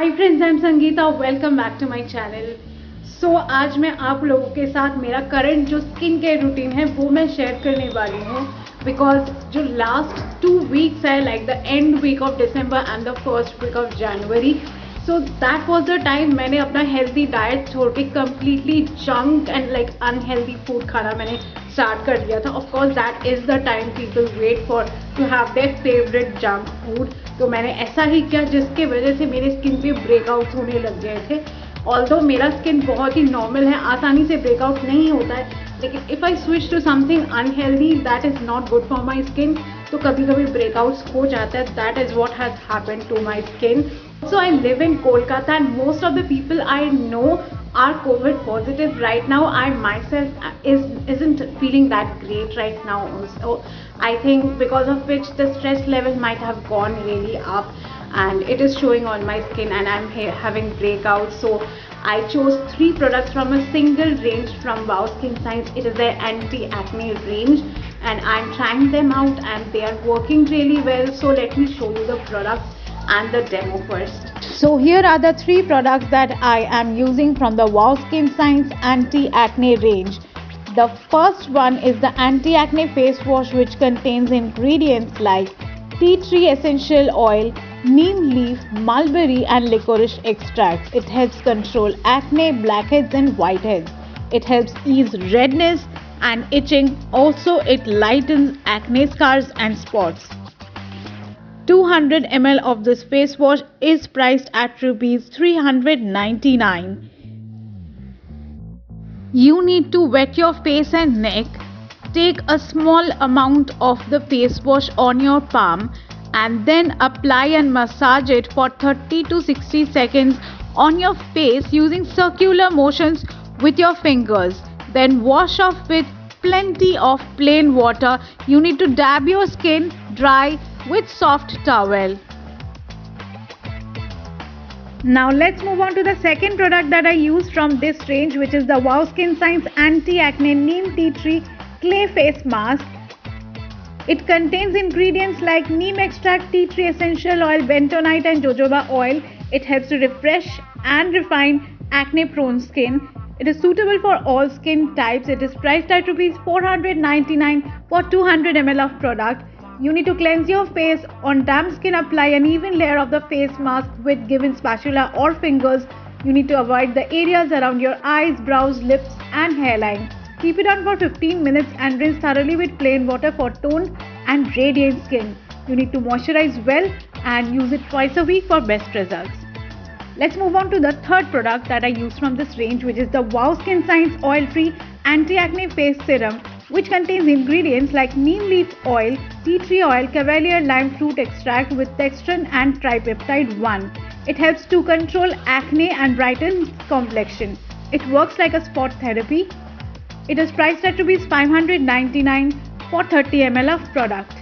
Hi friends, I am Sangeeta. Welcome back to my channel. So आज मैं आप लोगों के साथ मेरा करंट जो स्किन केयर रूटीन है वो मैं शेयर करने वाली हूँ। बिकॉज जो लास्ट 2 वीक्स है, like the end week of December and the first week of January, so that was the time मैंने अपना हेल्दी डाइट छोड़ के completely junk and like unhealthy food खाना मैंने स्टार्ट कर दिया था। Of course that is the time people wait for to have their favourite junk food. तो मैंने ऐसा ही किया जिसके वजह से मेरे स्किन पे ब्रेकआउट्स होने लग गए थे। ऑल्दो मेरा स्किन बहुत ही नॉर्मल है, आसानी से ब्रेकआउट नहीं होता है, लेकिन if I switch to something unhealthy that is not good for my skin, तो कभी कभी ब्रेकआउट्स हो जाता है। That is what has happened to my skin. So I live in Kolkata and most of the people I know are COVID positive right now. I myself isn't feeling that great right now also. I think because of which the stress level might have gone really up and it is showing on my skin and I'm having breakouts. So I chose 3 products from a single range from Wow Skin Science. It is their anti-acne range and I'm trying them out and they are working really well. So let me show you the products and the demo first. So here are the 3 products that I am using from the Wow Skin Science anti-acne range. The first one is the anti-acne face wash, which contains ingredients like tea tree essential oil, neem leaf, mulberry and licorice extracts. It helps control acne, blackheads and whiteheads. It helps ease redness and itching. Also it lightens acne scars and spots. 200 ml of this face wash is priced at rupees 399. You need to wet your face and neck. Take a small amount of the face wash on your palm and then apply and massage it for 30 to 60 seconds on your face using circular motions with your fingers. Then wash off with plenty of plain water. You need to dab your skin dry with soft towel. Now let's move on to the second product that I use from this range, which is the Wow Skin Science Anti-Acne Neem Tea Tree Clay Face Mask. It contains ingredients like neem extract, tea tree essential oil, bentonite and jojoba oil. It helps to refresh and refine acne prone skin. It is suitable for all skin types. It is priced at rupees 499 for 200 ml of product. You need to cleanse your face. On damp skin, apply an even layer of the face mask with given spatula or fingers. You need to avoid the areas around your eyes, brows, lips and hairline. Keep it on for 15 minutes and rinse thoroughly with plain water for toned and radiant skin. You need to moisturize well and use it twice a week for best results. Let's move on to the third product that I use from this range, which is the Wow Skin Science Oil-Free Anti-Acne Face Serum, which contains ingredients like neem leaf oil, tea tree oil, cavalier lime fruit extract with dextran and tripeptide 1. It helps to control acne and brighten complexion. It works like a spot therapy. It is priced at rupees 599 for 30 ml of product.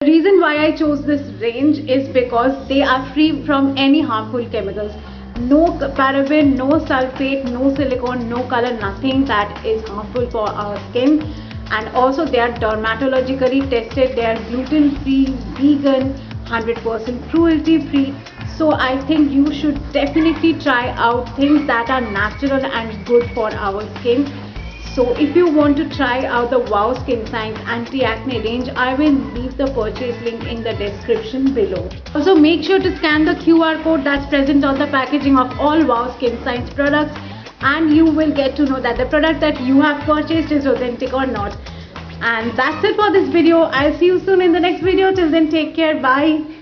The reason why I chose this range is because they are free from any harmful chemicals. No paraben, no sulfate, no silicone, no color, nothing that is harmful for our skin. And also they are dermatologically tested. They are gluten free, vegan, 100% cruelty free. So I think you should definitely try out things that are natural and good for our skin. So if you want to try out the Wow Skin Science Anti-Acne range, I will leave the purchase link in the description below. Also make sure to scan the QR code that's present on the packaging of all Wow Skin Science products and you will get to know that the product that you have purchased is authentic or not. And that's it for this video. I'll see you soon in the next video. Till then, take care. Bye.